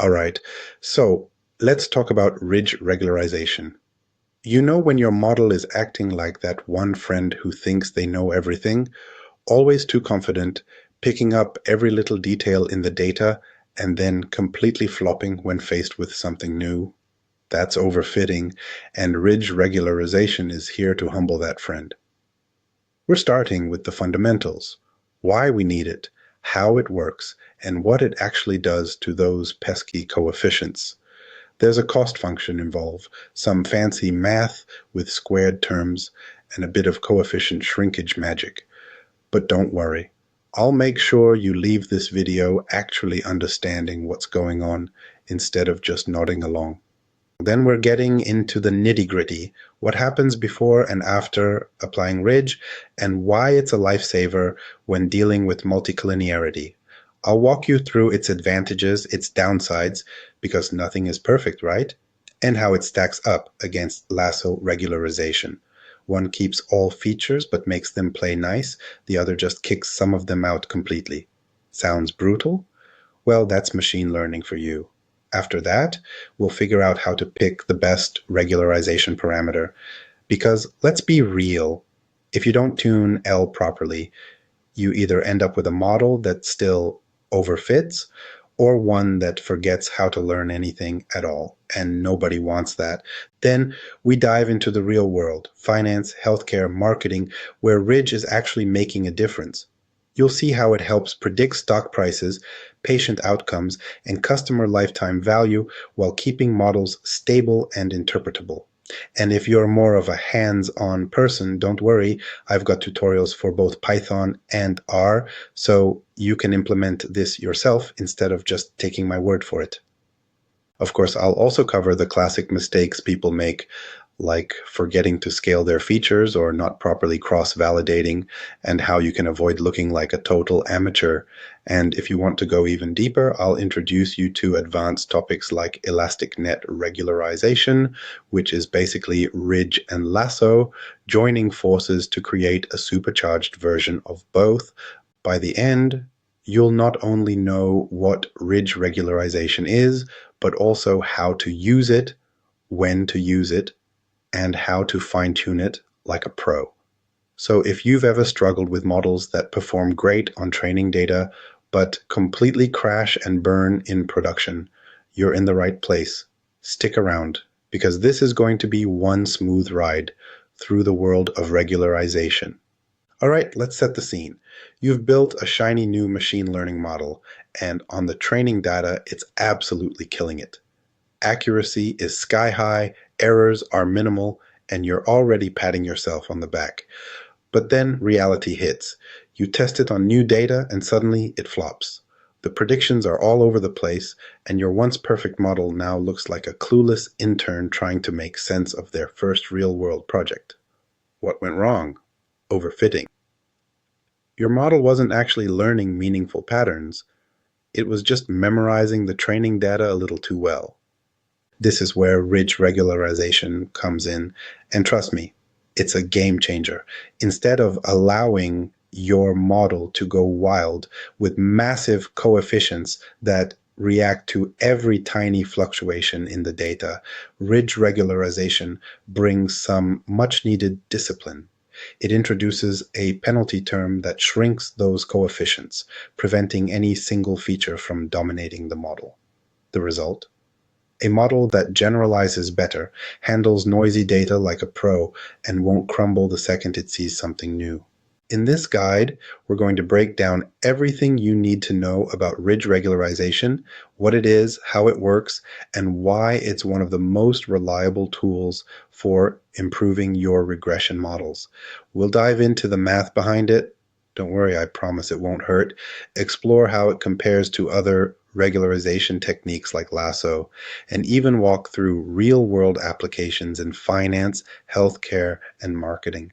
All right, so let's talk about ridge regularization. You know when your model is acting like that one friend who thinks they know everything, always too confident, picking up every little detail in the data, and then completely flopping when faced with something new? That's overfitting, and ridge regularization is here to humble that friend. We're starting with the fundamentals, why we need it, how it works, and what it actually does to those pesky coefficients. There's a cost function involved, some fancy math with squared terms, and a bit of coefficient shrinkage magic. But don't worry, I'll make sure you leave this video actually understanding what's going on instead of just nodding along. Then we're getting into the nitty-gritty, what happens before and after applying ridge, and why it's a lifesaver when dealing with multicollinearity. I'll walk you through its advantages, its downsides, because nothing is perfect, right? And how it stacks up against lasso regularization. One keeps all features but makes them play nice, the other just kicks some of them out completely. Sounds brutal? Well, that's machine learning for you. After that, we'll figure out how to pick the best regularization parameter. Because let's be real, if you don't tune L properly, you either end up with a model that still overfits or one that forgets how to learn anything at all, and nobody wants that. Then we dive into the real world, finance, healthcare, marketing, where Ridge is actually making a difference. You'll see how it helps predict stock prices, patient outcomes, and customer lifetime value while keeping models stable and interpretable. And if you're more of a hands-on person, don't worry, I've got tutorials for both Python and R, so you can implement this yourself instead of just taking my word for it. Of course, I'll also cover the classic mistakes people make, like forgetting to scale their features or not properly cross-validating, and how you can avoid looking like a total amateur. And if you want to go even deeper, I'll introduce you to advanced topics like Elastic Net regularization, which is basically Ridge and Lasso joining forces to create a supercharged version of both. By the end, you'll not only know what ridge regularization is, but also how to use it, when to use it, and how to fine-tune it like a pro. So if you've ever struggled with models that perform great on training data, but completely crash and burn in production, you're in the right place. Stick around, because this is going to be one smooth ride through the world of regularization. All right, let's set the scene. You've built a shiny new machine learning model, and on the training data, it's absolutely killing it. Accuracy is sky high, errors are minimal, and you're already patting yourself on the back. But then reality hits. You test it on new data, and suddenly it flops. The predictions are all over the place, and your once perfect model now looks like a clueless intern trying to make sense of their first real-world project. What went wrong? Overfitting. Your model wasn't actually learning meaningful patterns. It was just memorizing the training data a little too well. This is where ridge regularization comes in, and trust me, it's a game changer. Instead of allowing your model to go wild with massive coefficients that react to every tiny fluctuation in the data, ridge regularization brings some much-needed discipline. It introduces a penalty term that shrinks those coefficients, preventing any single feature from dominating the model. The result? A model that generalizes better, handles noisy data like a pro, and won't crumble the second it sees something new. In this guide, we're going to break down everything you need to know about ridge regularization, what it is, how it works, and why it's one of the most reliable tools for improving your regression models. We'll dive into the math behind it. Don't worry, I promise it won't hurt. Explore how it compares to other regularization techniques like Lasso, and even walk through real-world applications in finance, healthcare, and marketing.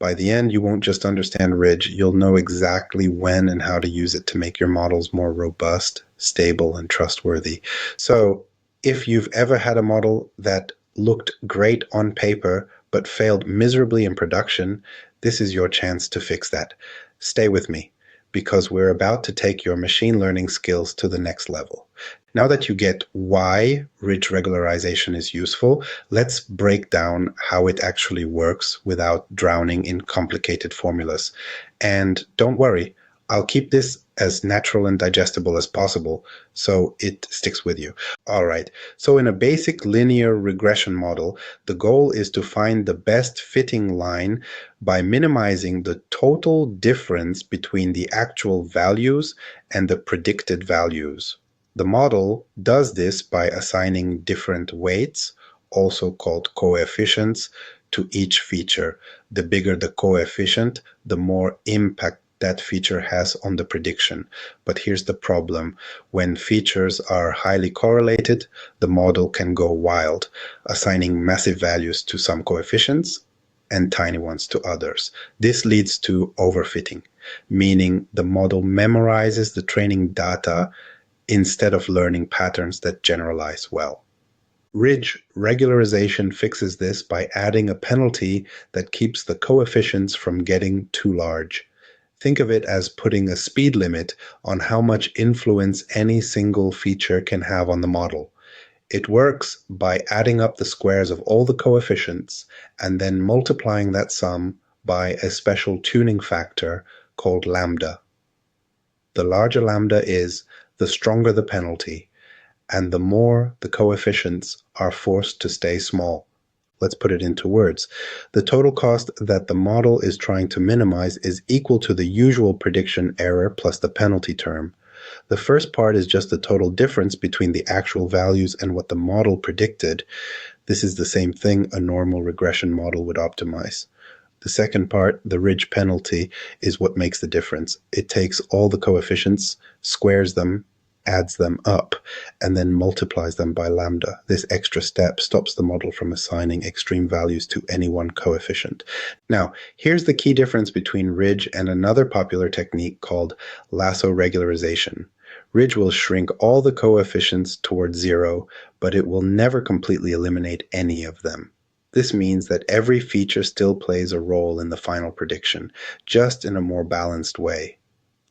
By the end, you won't just understand Ridge, you'll know exactly when and how to use it to make your models more robust, stable, and trustworthy. So if you've ever had a model that looked great on paper but failed miserably in production, this is your chance to fix that. Stay with me, because we're about to take your machine learning skills to the next level. Now that you get why ridge regularization is useful, let's break down how it actually works without drowning in complicated formulas. And don't worry, I'll keep this as natural and digestible as possible so it sticks with you. All right, so in a basic linear regression model, the goal is to find the best fitting line by minimizing the total difference between the actual values and the predicted values. The model does this by assigning different weights, also called coefficients, to each feature. The bigger the coefficient, the more impact that feature has on the prediction. But here's the problem. When features are highly correlated, the model can go wild, assigning massive values to some coefficients and tiny ones to others. This leads to overfitting, meaning the model memorizes the training data instead of learning patterns that generalize well. Ridge regularization fixes this by adding a penalty that keeps the coefficients from getting too large. Think of it as putting a speed limit on how much influence any single feature can have on the model. It works by adding up the squares of all the coefficients and then multiplying that sum by a special tuning factor called lambda. The larger lambda is, the stronger the penalty, and the more the coefficients are forced to stay small. Let's put it into words. The total cost that the model is trying to minimize is equal to the usual prediction error plus the penalty term. The first part is just the total difference between the actual values and what the model predicted. This is the same thing a normal regression model would optimize. The second part, the ridge penalty, is what makes the difference. It takes all the coefficients, squares them, adds them up, and then multiplies them by lambda. This extra step stops the model from assigning extreme values to any one coefficient. Now, here's the key difference between ridge and another popular technique called lasso regularization. Ridge will shrink all the coefficients towards zero, but it will never completely eliminate any of them. This means that every feature still plays a role in the final prediction, just in a more balanced way.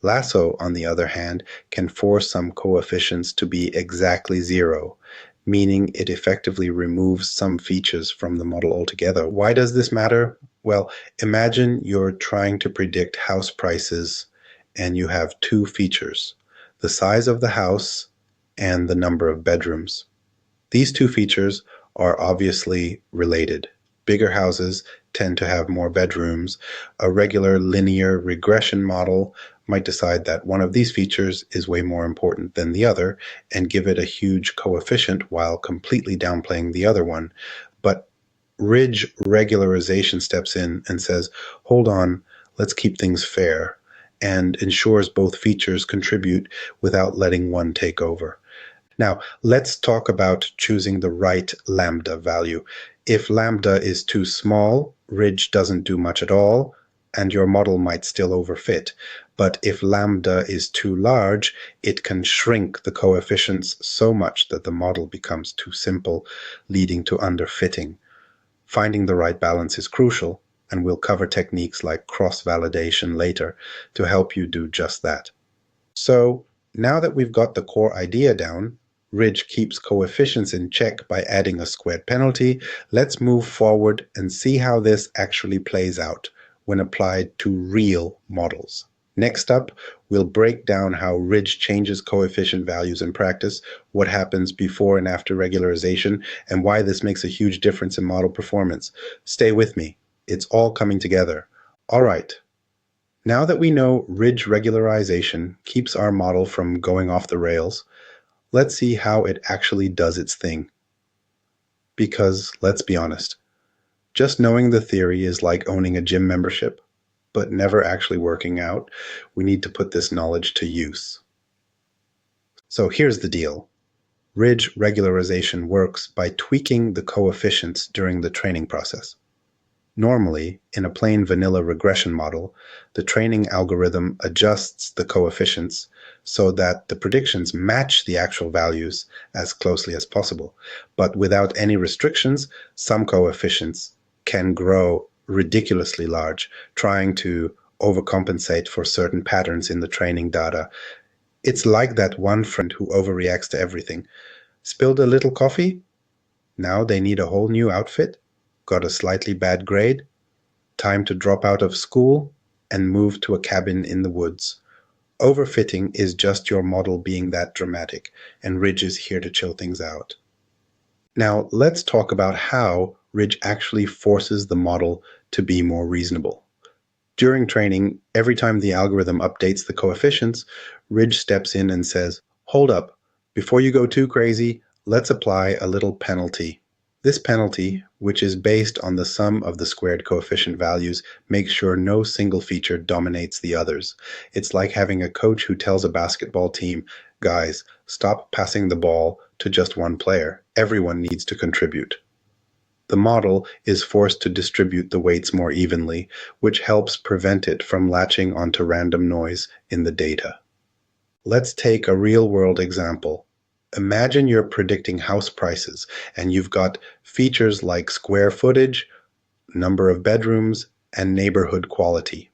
Lasso, on the other hand, can force some coefficients to be exactly zero, meaning it effectively removes some features from the model altogether. Why does this matter? Well, imagine you're trying to predict house prices and you have two features, the size of the house and the number of bedrooms. These two features are obviously related. Bigger houses tend to have more bedrooms. A regular linear regression model might decide that one of these features is way more important than the other and give it a huge coefficient while completely downplaying the other one. But ridge regularization steps in and says, hold on, let's keep things fair, and ensures both features contribute without letting one take over. Now, let's talk about choosing the right lambda value. If lambda is too small, ridge doesn't do much at all, and your model might still overfit. But if lambda is too large, it can shrink the coefficients so much that the model becomes too simple, leading to underfitting. Finding the right balance is crucial, and we'll cover techniques like cross-validation later to help you do just that. So, now that we've got the core idea down, ridge keeps coefficients in check by adding a squared penalty. Let's move forward and see how this actually plays out when applied to real models. Next up, we'll break down how ridge changes coefficient values in practice, what happens before and after regularization, and why this makes a huge difference in model performance. Stay with me. It's all coming together. All right. Now that we know ridge regularization keeps our model from going off the rails, let's see how it actually does its thing. Because, let's be honest, just knowing the theory is like owning a gym membership, but never actually working out. We need to put this knowledge to use. So here's the deal. Ridge regularization works by tweaking the coefficients during the training process. Normally, in a plain vanilla regression model, the training algorithm adjusts the coefficients so that the predictions match the actual values as closely as possible. But without any restrictions, some coefficients can grow ridiculously large, trying to overcompensate for certain patterns in the training data. It's like that one friend who overreacts to everything. Spilled a little coffee? Now they need a whole new outfit? Got a slightly bad grade? Time to drop out of school and move to a cabin in the woods. Overfitting is just your model being that dramatic, and Ridge is here to chill things out. Now, let's talk about how Ridge actually forces the model to be more reasonable. During training, every time the algorithm updates the coefficients, Ridge steps in and says, "Hold up, before you go too crazy, let's apply a little penalty." This penalty, which is based on the sum of the squared coefficient values, makes sure no single feature dominates the others. It's like having a coach who tells a basketball team, "Guys, stop passing the ball to just one player. Everyone needs to contribute." The model is forced to distribute the weights more evenly, which helps prevent it from latching onto random noise in the data. Let's take a real-world example. Imagine you're predicting house prices, and you've got features like square footage, number of bedrooms, and neighborhood quality.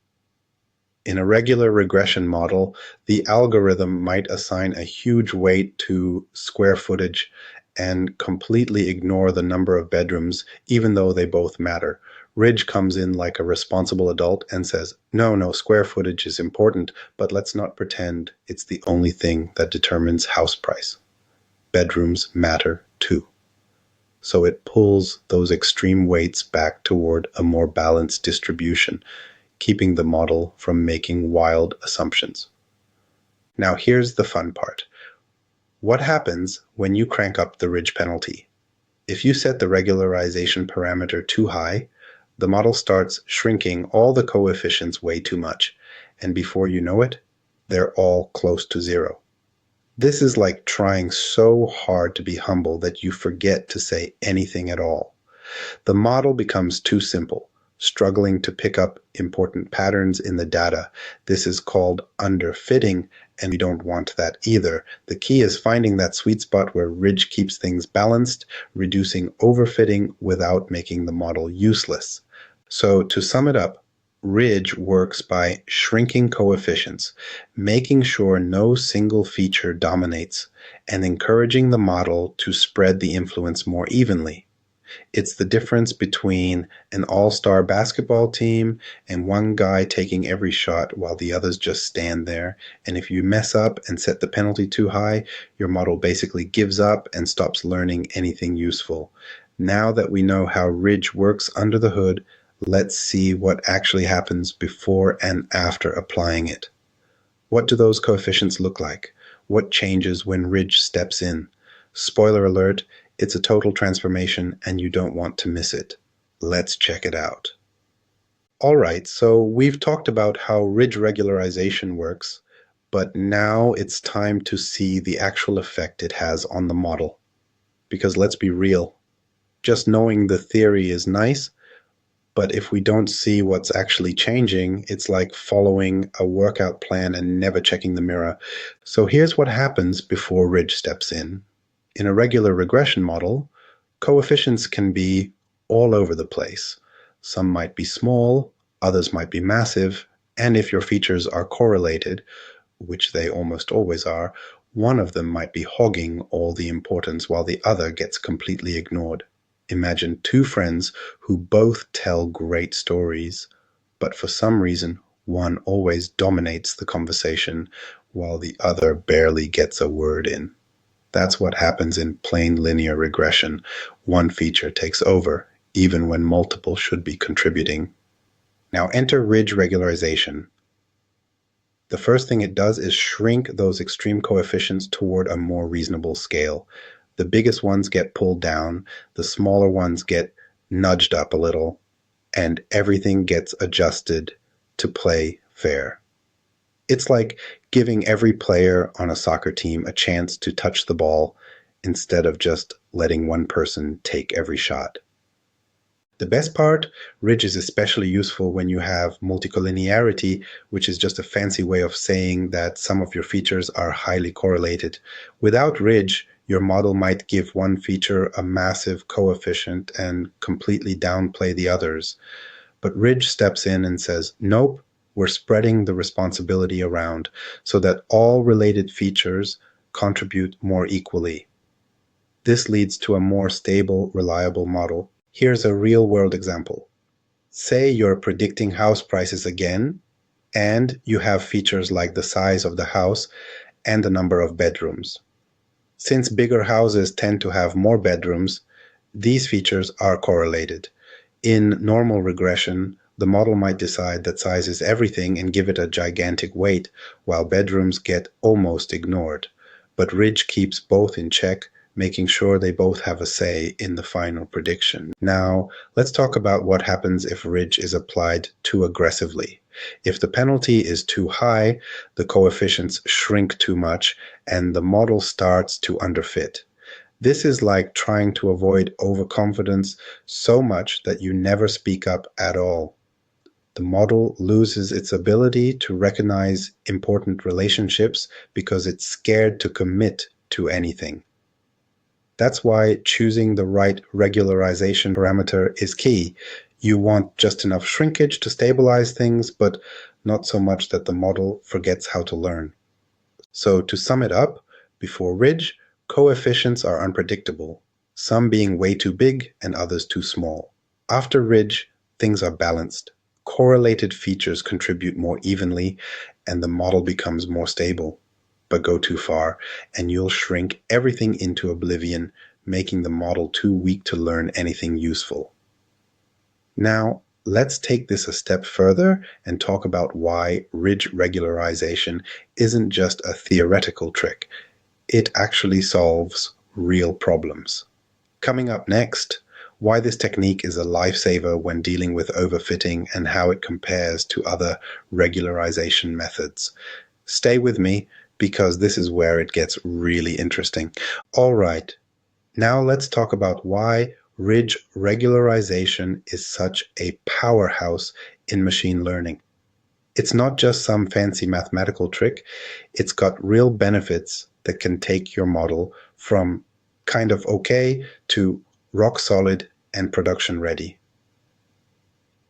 In a regular regression model, the algorithm might assign a huge weight to square footage and completely ignore the number of bedrooms, even though they both matter. Ridge comes in like a responsible adult and says, no, square footage is important, but let's not pretend it's the only thing that determines house price. Bedrooms matter too. So it pulls those extreme weights back toward a more balanced distribution, keeping the model from making wild assumptions. Now here's the fun part. What happens when you crank up the Ridge penalty? If you set the regularization parameter too high, the model starts shrinking all the coefficients way too much, and before you know it, they're all close to zero. This is like trying so hard to be humble that you forget to say anything at all. The model becomes too simple, struggling to pick up important patterns in the data. This is called underfitting, and we don't want that either. The key is finding that sweet spot where Ridge keeps things balanced, reducing overfitting without making the model useless. So to sum it up, Ridge works by shrinking coefficients, making sure no single feature dominates, and encouraging the model to spread the influence more evenly. It's the difference between an all-star basketball team and one guy taking every shot while the others just stand there. And if you mess up and set the penalty too high, your model basically gives up and stops learning anything useful. Now that we know how Ridge works under the hood, let's see what actually happens before and after applying it. What do those coefficients look like? What changes when Ridge steps in? Spoiler alert, it's a total transformation and you don't want to miss it. Let's check it out. All right, so we've talked about how Ridge regularization works, but now it's time to see the actual effect it has on the model. Because let's be real, just knowing the theory is nice, but if we don't see what's actually changing, it's like following a workout plan and never checking the mirror. So here's what happens before Ridge steps in. In a regular regression model, coefficients can be all over the place. Some might be small, others might be massive, and if your features are correlated, which they almost always are, one of them might be hogging all the importance while the other gets completely ignored. Imagine two friends who both tell great stories, but for some reason, one always dominates the conversation while the other barely gets a word in. That's what happens in plain linear regression. One feature takes over, even when multiple should be contributing. Now enter Ridge regularization. The first thing it does is shrink those extreme coefficients toward a more reasonable scale. The biggest ones get pulled down, the smaller ones get nudged up a little, and everything gets adjusted to play fair. It's like giving every player on a soccer team a chance to touch the ball instead of just letting one person take every shot. The best part, Ridge is especially useful when you have multicollinearity, which is just a fancy way of saying that some of your features are highly correlated. Without Ridge, your model might give one feature a massive coefficient and completely downplay the others. But Ridge steps in and says, nope, We're spreading the responsibility around so that all related features contribute more equally. This leads to a more stable, reliable model. Here's a real-world example. Say you're predicting house prices again, and you have features like the size of the house and the number of bedrooms. Since bigger houses tend to have more bedrooms, these features are correlated. In normal regression, the model might decide that size is everything and give it a gigantic weight, while bedrooms get almost ignored. But Ridge keeps both in check, making sure they both have a say in the final prediction. Now, let's talk about what happens if Ridge is applied too aggressively. If the penalty is too high, the coefficients shrink too much, and the model starts to underfit. This is like trying to avoid overconfidence so much that you never speak up at all. The model loses its ability to recognize important relationships because it's scared to commit to anything. That's why choosing the right regularization parameter is key. You want just enough shrinkage to stabilize things, but not so much that the model forgets how to learn. So to sum it up, before Ridge, coefficients are unpredictable, some being way too big and others too small. After Ridge, things are balanced. Correlated features contribute more evenly, and the model becomes more stable. But go too far, and you'll shrink everything into oblivion, making the model too weak to learn anything useful. Now, let's take this a step further and talk about why ridge regularization isn't just a theoretical trick. It actually solves real problems. Coming up next, why this technique is a lifesaver when dealing with overfitting and how it compares to other regularization methods. Stay with me because this is where it gets really interesting. All right, now let's talk about why ridge regularization is such a powerhouse in machine learning. It's not just some fancy mathematical trick, it's got real benefits that can take your model from kind of okay to rock solid and production ready.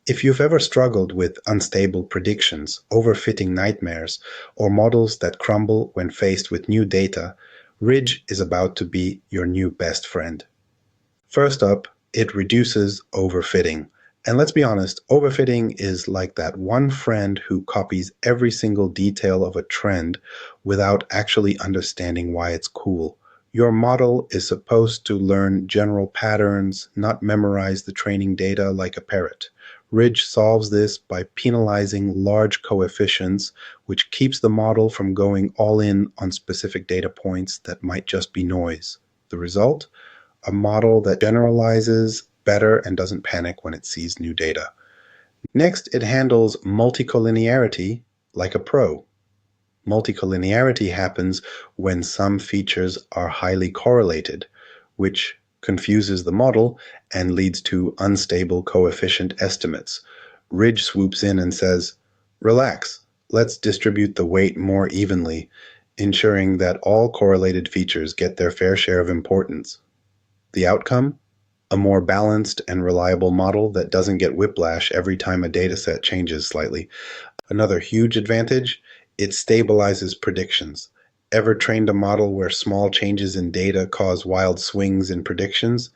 If you've ever struggled with unstable predictions, overfitting nightmares, or models that crumble when faced with new data, Ridge is about to be your new best friend. First up, it reduces overfitting. And let's be honest, overfitting is like that one friend who copies every single detail of a trend without actually understanding why it's cool. Your model is supposed to learn general patterns, not memorize the training data like a parrot. Ridge solves this by penalizing large coefficients, which keeps the model from going all in on specific data points that might just be noise. The result? A model that generalizes better and doesn't panic when it sees new data. Next, it handles multicollinearity like a pro. Multicollinearity happens when some features are highly correlated, which confuses the model and leads to unstable coefficient estimates. Ridge swoops in and says, relax, let's distribute the weight more evenly, ensuring that all correlated features get their fair share of importance. The outcome? A more balanced and reliable model that doesn't get whiplash every time a dataset changes slightly. Another huge advantage, it stabilizes predictions. Ever trained a model where small changes in data cause wild swings in predictions?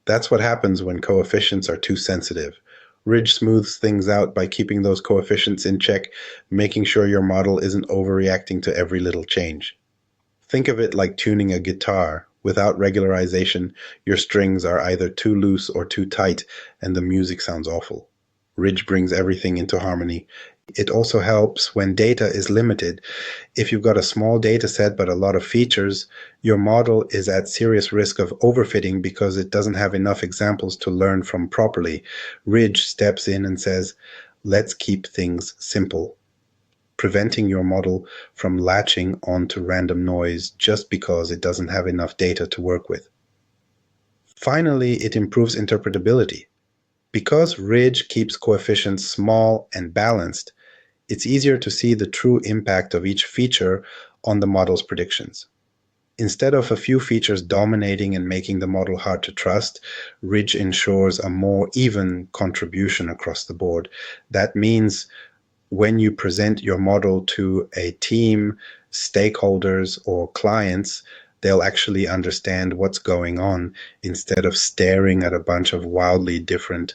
That's what happens when coefficients are too sensitive. Ridge smooths things out by keeping those coefficients in check, making sure your model isn't overreacting to every little change. Think of it like tuning a guitar. Without regularization, your strings are either too loose or too tight, and the music sounds awful. Ridge brings everything into harmony. It also helps when data is limited. If you've got a small data set but a lot of features, your model is at serious risk of overfitting because it doesn't have enough examples to learn from properly. Ridge steps in and says, let's keep things simple, preventing your model from latching onto random noise just because it doesn't have enough data to work with. Finally, it improves interpretability. Because Ridge keeps coefficients small and balanced, it's easier to see the true impact of each feature on the model's predictions. Instead of a few features dominating and making the model hard to trust, Ridge ensures a more even contribution across the board. That means when you present your model to a team, stakeholders, or clients, they'll actually understand what's going on instead of staring at a bunch of wildly different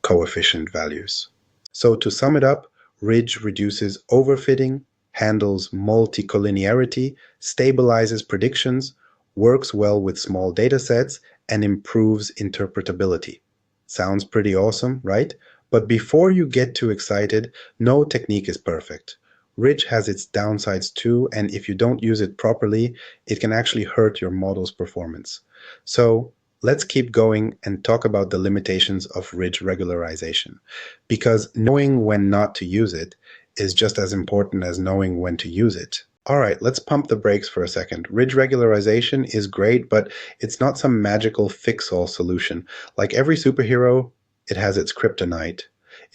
coefficient values. So to sum it up, Ridge reduces overfitting, handles multicollinearity, stabilizes predictions, works well with small datasets, and improves interpretability. Sounds pretty awesome, right? But before you get too excited, no technique is perfect. Ridge has its downsides too, and if you don't use it properly, it can actually hurt your model's performance. So let's keep going and talk about the limitations of ridge regularization, because knowing when not to use it is just as important as knowing when to use it. All right, let's pump the brakes for a second. Ridge regularization is great, but it's not some magical fix-all solution. Like every superhero, it has its kryptonite.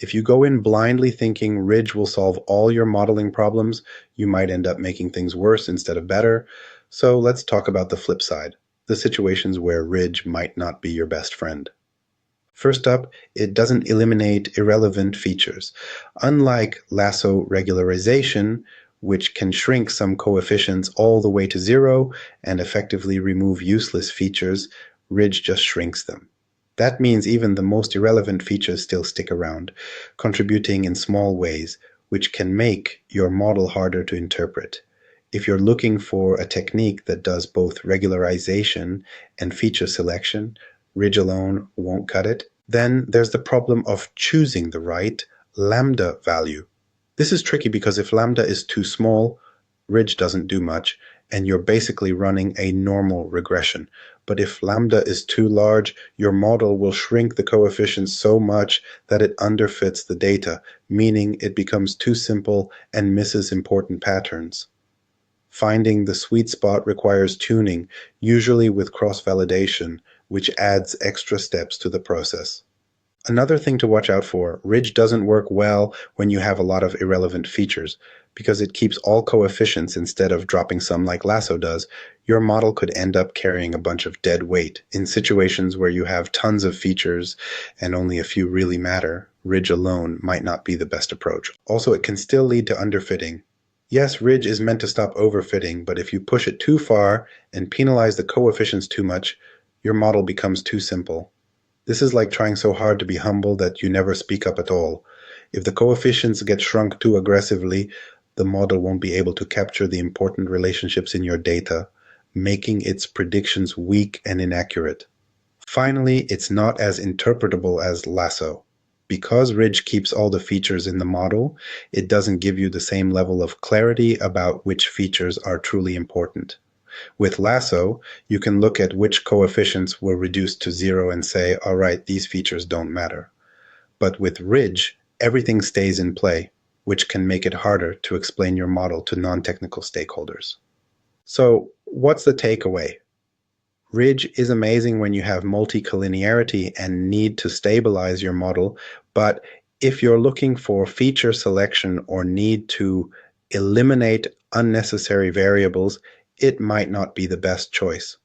If you go in blindly thinking Ridge will solve all your modeling problems, you might end up making things worse instead of better. So let's talk about the flip side, the situations where Ridge might not be your best friend. First up, it doesn't eliminate irrelevant features. Unlike Lasso regularization, which can shrink some coefficients all the way to zero and effectively remove useless features, Ridge just shrinks them. That means even the most irrelevant features still stick around, contributing in small ways, which can make your model harder to interpret. If you're looking for a technique that does both regularization and feature selection, Ridge alone won't cut it. Then there's the problem of choosing the right lambda value. This is tricky because if lambda is too small, Ridge doesn't do much, and you're basically running a normal regression. But if lambda is too large, your model will shrink the coefficients so much that it underfits the data, meaning it becomes too simple and misses important patterns. Finding the sweet spot requires tuning, usually with cross-validation, which adds extra steps to the process. Another thing to watch out for, Ridge doesn't work well when you have a lot of irrelevant features, because it keeps all coefficients instead of dropping some like Lasso does. Your model could end up carrying a bunch of dead weight. In situations where you have tons of features and only a few really matter, Ridge alone might not be the best approach. Also, it can still lead to underfitting. Yes, Ridge is meant to stop overfitting, but if you push it too far and penalize the coefficients too much, your model becomes too simple. This is like trying so hard to be humble that you never speak up at all. If the coefficients get shrunk too aggressively, the model won't be able to capture the important relationships in your data, making its predictions weak and inaccurate. Finally, it's not as interpretable as Lasso. Because Ridge keeps all the features in the model, it doesn't give you the same level of clarity about which features are truly important. With Lasso, you can look at which coefficients were reduced to zero and say, all right, these features don't matter. But with Ridge, everything stays in play, which can make it harder to explain your model to non-technical stakeholders. So what's the takeaway? Ridge is amazing when you have multicollinearity and need to stabilize your model, but if you're looking for feature selection or need to eliminate unnecessary variables, it might not be the best choice.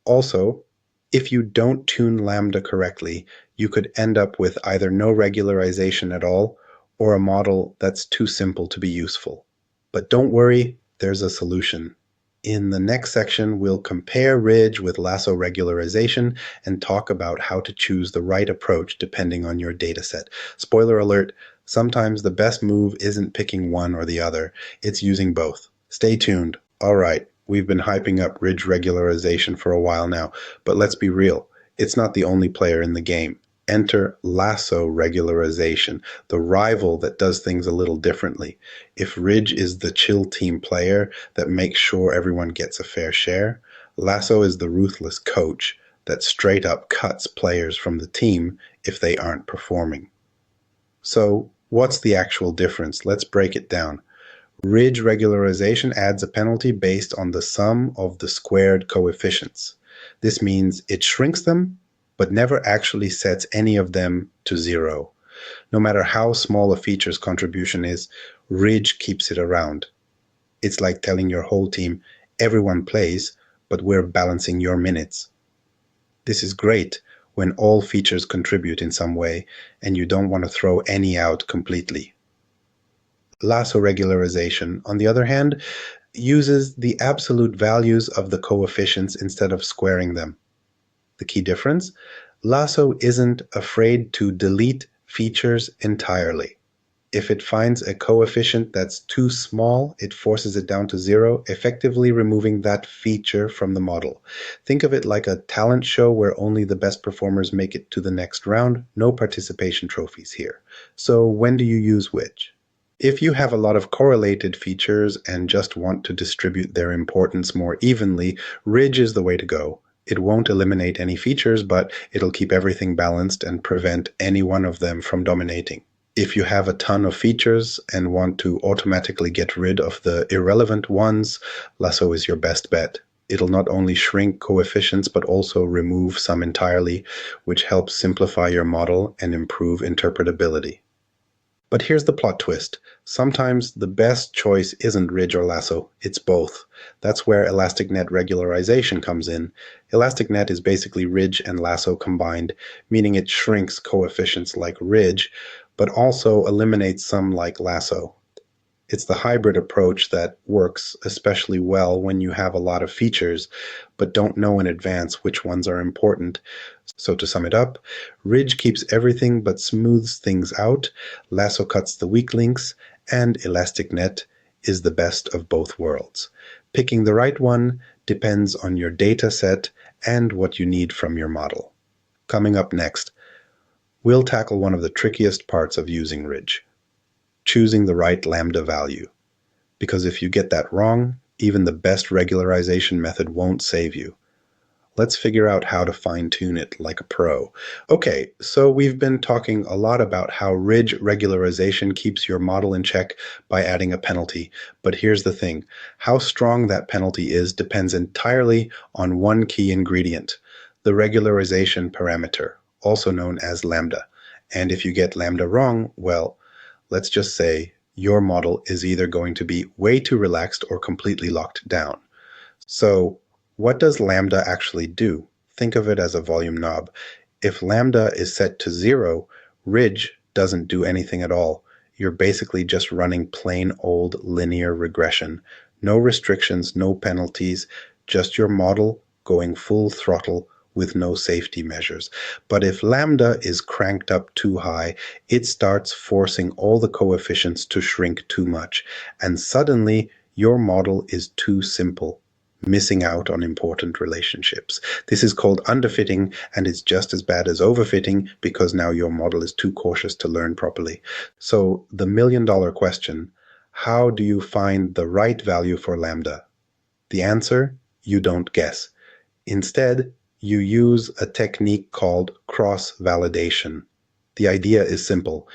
Also, if you don't tune lambda correctly, you could end up with either no regularization at all or a model that's too simple to be useful. But don't worry, there's a solution. In the next section, we'll compare Ridge with Lasso regularization and talk about how to choose the right approach depending on your dataset. Spoiler alert, sometimes the best move isn't picking one or the other, it's using both. Stay tuned. All right, we've been hyping up Ridge regularization for a while now, but let's be real, it's not the only player in the game. Enter Lasso regularization, the rival that does things a little differently. If Ridge is the chill team player that makes sure everyone gets a fair share, Lasso is the ruthless coach that straight up cuts players from the team if they aren't performing. So, what's the actual difference? Let's break it down. Ridge regularization adds a penalty based on the sum of the squared coefficients. This means it shrinks them, but never actually sets any of them to zero. No matter how small a feature's contribution is, Ridge keeps it around. It's like telling your whole team, everyone plays, but we're balancing your minutes. This is great when all features contribute in some way and you don't want to throw any out completely. Lasso regularization, on the other hand, uses the absolute values of the coefficients instead of squaring them. The key difference? Lasso isn't afraid to delete features entirely. If it finds a coefficient that's too small, it forces it down to zero, effectively removing that feature from the model. Think of it like a talent show where only the best performers make it to the next round. No participation trophies here. So when do you use which? If you have a lot of correlated features and just want to distribute their importance more evenly, Ridge is the way to go. It won't eliminate any features, but it'll keep everything balanced and prevent any one of them from dominating. If you have a ton of features and want to automatically get rid of the irrelevant ones, Lasso is your best bet. It'll not only shrink coefficients, but also remove some entirely, which helps simplify your model and improve interpretability. But here's the plot twist. Sometimes the best choice isn't Ridge or Lasso, it's both. That's where Elastic Net regularization comes in. Elastic Net is basically Ridge and Lasso combined, meaning it shrinks coefficients like Ridge, but also eliminates some like Lasso. It's the hybrid approach that works especially well when you have a lot of features, but don't know in advance which ones are important. So to sum it up, Ridge keeps everything but smooths things out, Lasso cuts the weak links, and Elastic Net is the best of both worlds. Picking the right one depends on your data set and what you need from your model. Coming up next, we'll tackle one of the trickiest parts of using Ridge: choosing the right lambda value. Because if you get that wrong, even the best regularization method won't save you. Let's figure out how to fine-tune it like a pro. Okay, so we've been talking a lot about how Ridge regularization keeps your model in check by adding a penalty. But here's the thing. How strong that penalty is depends entirely on one key ingredient, the regularization parameter, also known as lambda. And if you get lambda wrong, well, let's just say your model is either going to be way too relaxed or completely locked down. So what does lambda actually do? Think of it as a volume knob. If lambda is set to 0, Ridge doesn't do anything at all. You're basically just running plain old linear regression. No restrictions, no penalties, just your model going full throttle with no safety measures. But if lambda is cranked up too high, it starts forcing all the coefficients to shrink too much, and suddenly your model is too simple, missing out on important relationships. This is called underfitting, and it's just as bad as overfitting because now your model is too cautious to learn properly. So the million-dollar question, how do you find the right value for lambda? The answer, you don't guess. Instead, you use a technique called cross-validation. The idea is simple.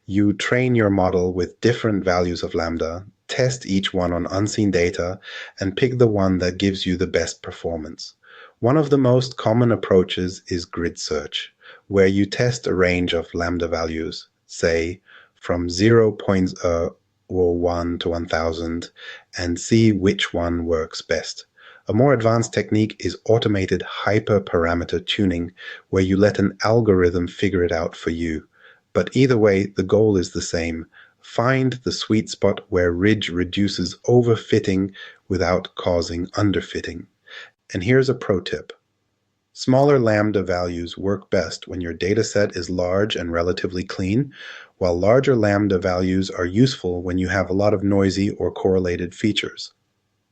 You train your model with different values of lambda, test each one on unseen data, and pick the one that gives you the best performance. One of the most common approaches is grid search, where you test a range of lambda values, say from 0.01 to 1000, and see which one works best. A more advanced technique is automated hyperparameter tuning, where you let an algorithm figure it out for you. But either way, the goal is the same. Find the sweet spot where Ridge reduces overfitting without causing underfitting. And here's a pro tip. Smaller lambda values work best when your dataset is large and relatively clean, while larger lambda values are useful when you have a lot of noisy or correlated features.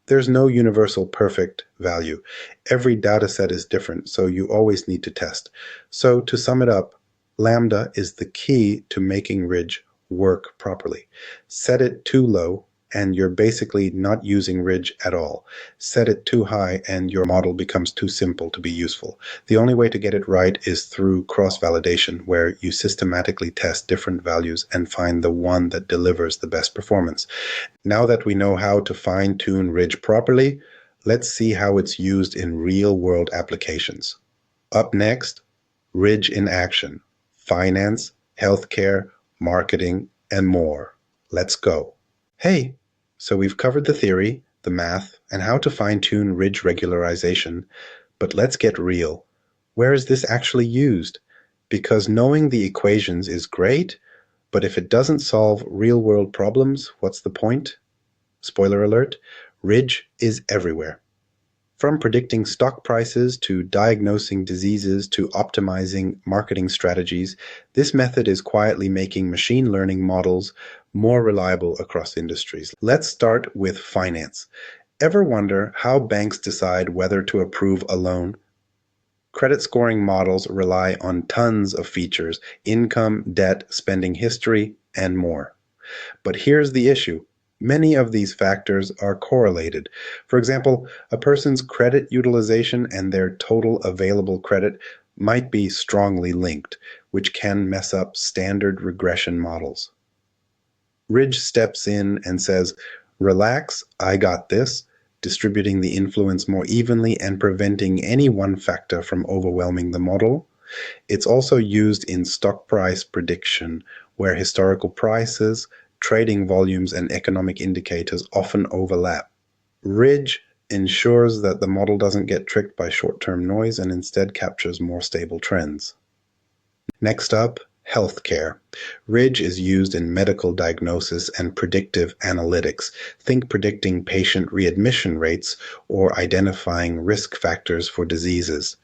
There's no universal perfect value. Every dataset is different, so you always need to test. So to sum it up, lambda is the key to making Ridge work properly. Set it too low, and you're basically not using Ridge at all. Set it too high, and your model becomes too simple to be useful. The only way to get it right is through cross-validation, where you systematically test different values and find the one that delivers the best performance. Now that we know how to fine-tune Ridge properly, let's see how it's used in real-world applications. Up next, Ridge in action: finance, healthcare, marketing, and more. Let's go. Hey, so we've covered the theory, the math, and how to fine-tune Ridge regularization, but let's get real. Where is this actually used? Because knowing the equations is great, But if it doesn't solve real-world problems, what's the point? Spoiler alert, Ridge is everywhere. From predicting stock prices to diagnosing diseases to optimizing marketing strategies, this method is quietly making machine learning models more reliable across industries. Let's start with finance. Ever wonder how banks decide whether to approve a loan? Credit scoring models rely on tons of features: income, debt, spending history, and more. But here's the issue. Many of these factors are correlated. For example, a person's credit utilization and their total available credit might be strongly linked, which can mess up standard regression models. Ridge steps in and says, "Relax, I got this," distributing the influence more evenly and preventing any one factor from overwhelming the model. It's also used in stock price prediction, where historical prices, trading volumes, and economic indicators often overlap. Ridge ensures that the model doesn't get tricked by short-term noise and instead captures more stable trends. Next up, healthcare. Ridge is used in medical diagnosis and predictive analytics. Think predicting patient readmission rates or identifying risk factors for diseases.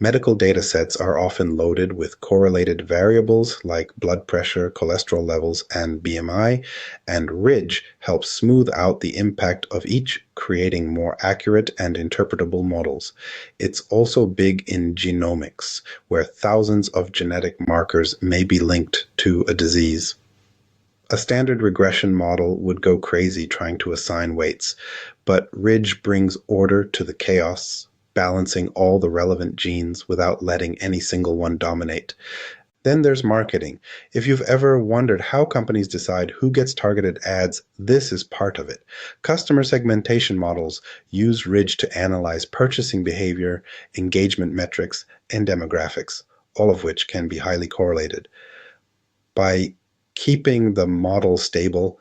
Medical data sets are often loaded with correlated variables like blood pressure, cholesterol levels, and BMI, and Ridge helps smooth out the impact of each, creating more accurate and interpretable models. It's also big in genomics, where thousands of genetic markers may be linked to a disease. A standard regression model would go crazy trying to assign weights, but Ridge brings order to the chaos, balancing all the relevant genes without letting any single one dominate. Then there's marketing. If you've ever wondered how companies decide who gets targeted ads, this is part of it. Customer segmentation models use Ridge to analyze purchasing behavior, engagement metrics, and demographics, all of which can be highly correlated. By keeping the model stable,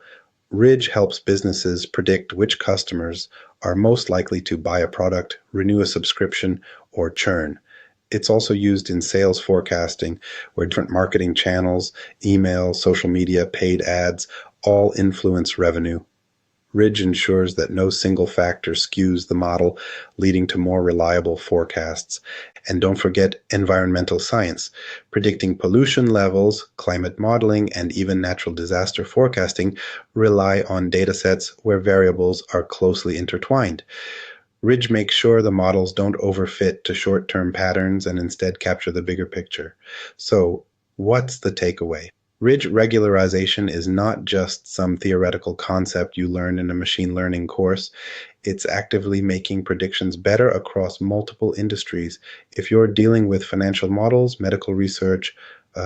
Ridge helps businesses predict which customers are most likely to buy a product, renew a subscription, or churn. It's also used in sales forecasting, where different marketing channels, email, social media, paid ads, all influence revenue. Ridge ensures that no single factor skews the model, leading to more reliable forecasts. And don't forget environmental science. Predicting pollution levels, climate modeling, and even natural disaster forecasting rely on datasets where variables are closely intertwined. Ridge makes sure the models don't overfit to short-term patterns and instead capture the bigger picture. So, what's the takeaway? Ridge regularization is not just some theoretical concept you learn in a machine learning course. It's actively making predictions better across multiple industries. If you're dealing with financial models, medical research,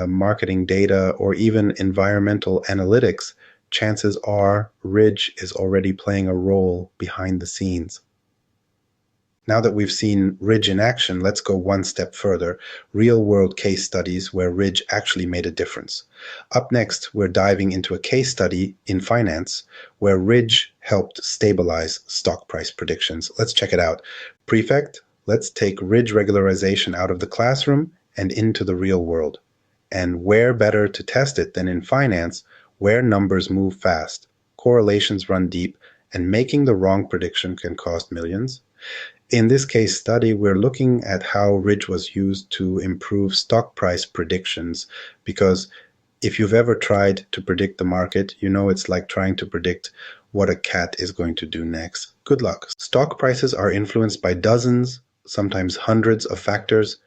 marketing data, or even environmental analytics, chances are Ridge is already playing a role behind the scenes. Now that we've seen Ridge in action, let's go one step further: real-world case studies where Ridge actually made a difference. Up next, we're diving into a case study in finance where Ridge helped stabilize stock price predictions. Let's check it out. Prefect, let's take Ridge regularization out of the classroom and into the real world. And where better to test it than in finance, where numbers move fast, correlations run deep, and making the wrong prediction can cost millions? In this case study, we're looking at how Ridge was used to improve stock price predictions, because if you've ever tried to predict the market, you know it's like trying to predict what a cat is going to do next. Good luck. Stock prices are influenced by dozens, sometimes hundreds of factors: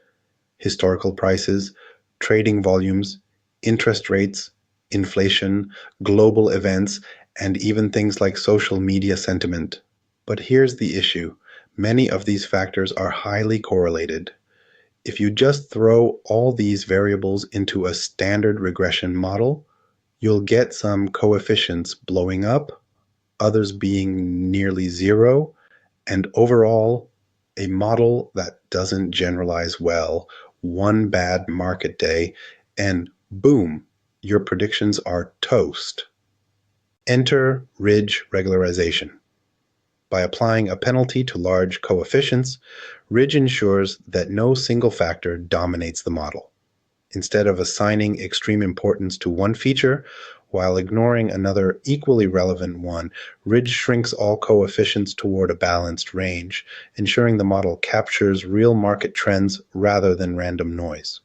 historical prices, trading volumes, interest rates, inflation, global events, and even things like social media sentiment. But here's the issue. Many of these factors are highly correlated. If you just throw all these variables into a standard regression model, you'll get some coefficients blowing up, others being nearly zero, and overall, a model that doesn't generalize well. One bad market day, and boom, your predictions are toast. Enter Ridge regularization. By applying a penalty to large coefficients, Ridge ensures that no single factor dominates the model. Instead of assigning extreme importance to one feature while ignoring another equally relevant one, Ridge shrinks all coefficients toward a balanced range, ensuring the model captures real market trends rather than random noise.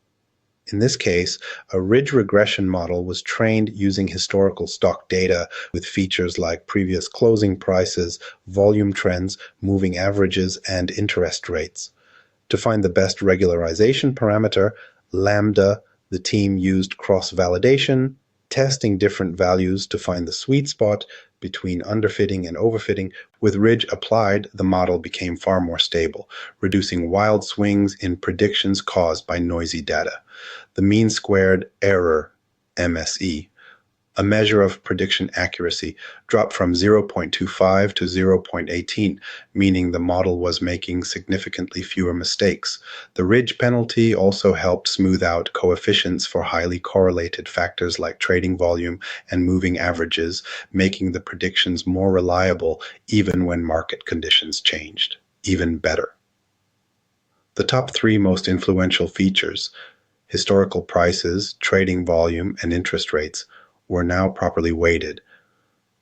In this case, a ridge regression model was trained using historical stock data with features like previous closing prices, volume trends, moving averages, and interest rates. To find the best regularization parameter, lambda, the team used cross-validation, testing different values to find the sweet spot between underfitting and overfitting. With Ridge applied, the model became far more stable, reducing wild swings in predictions caused by noisy data. The mean squared error, MSE, a measure of prediction accuracy, dropped from 0.25 to 0.18, meaning the model was making significantly fewer mistakes. The Ridge penalty also helped smooth out coefficients for highly correlated factors like trading volume and moving averages, making the predictions more reliable even when market conditions changed. Even better. The top three most influential features, historical prices, trading volume, and interest rates, were now properly weighted,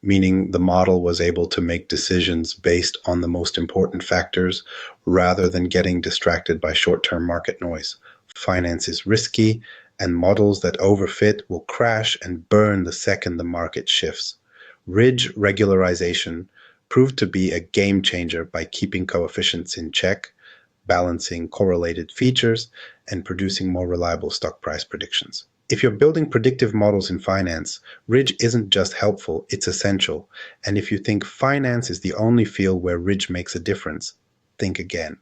meaning the model was able to make decisions based on the most important factors rather than getting distracted by short-term market noise. Finance is risky, and models that overfit will crash and burn the second the market shifts. Ridge regularization proved to be a game changer by keeping coefficients in check, balancing correlated features, and producing more reliable stock price predictions. If you're building predictive models in finance, Ridge isn't just helpful, it's essential. And if you think finance is the only field where Ridge makes a difference, think again.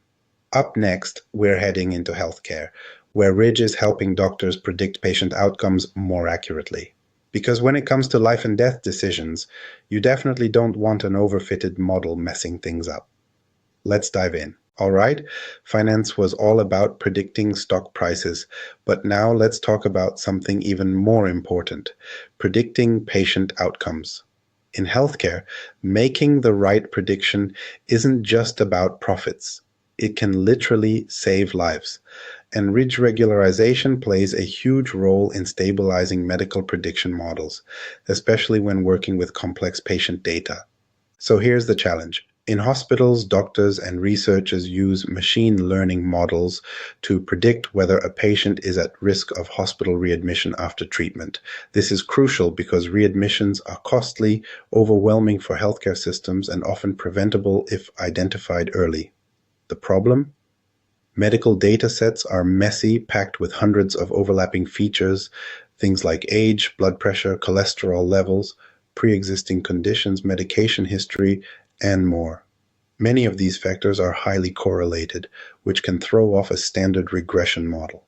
Up next, we're heading into healthcare, where Ridge is helping doctors predict patient outcomes more accurately. Because when it comes to life and death decisions, you definitely don't want an overfitted model messing things up. Let's dive in. All right, finance was all about predicting stock prices, but now let's talk about something even more important, predicting patient outcomes. In healthcare, making the right prediction isn't just about profits. It can literally save lives. And Ridge regularization plays a huge role in stabilizing medical prediction models, especially when working with complex patient data. So here's the challenge. In hospitals, doctors and researchers use machine learning models to predict whether a patient is at risk of hospital readmission after treatment. This is crucial because readmissions are costly, overwhelming for healthcare systems, and often preventable if identified early. The problem? Medical data sets are messy, packed with hundreds of overlapping features, things like age, blood pressure, cholesterol levels, pre-existing conditions, medication history, and more. Many of these factors are highly correlated, which can throw off a standard regression model.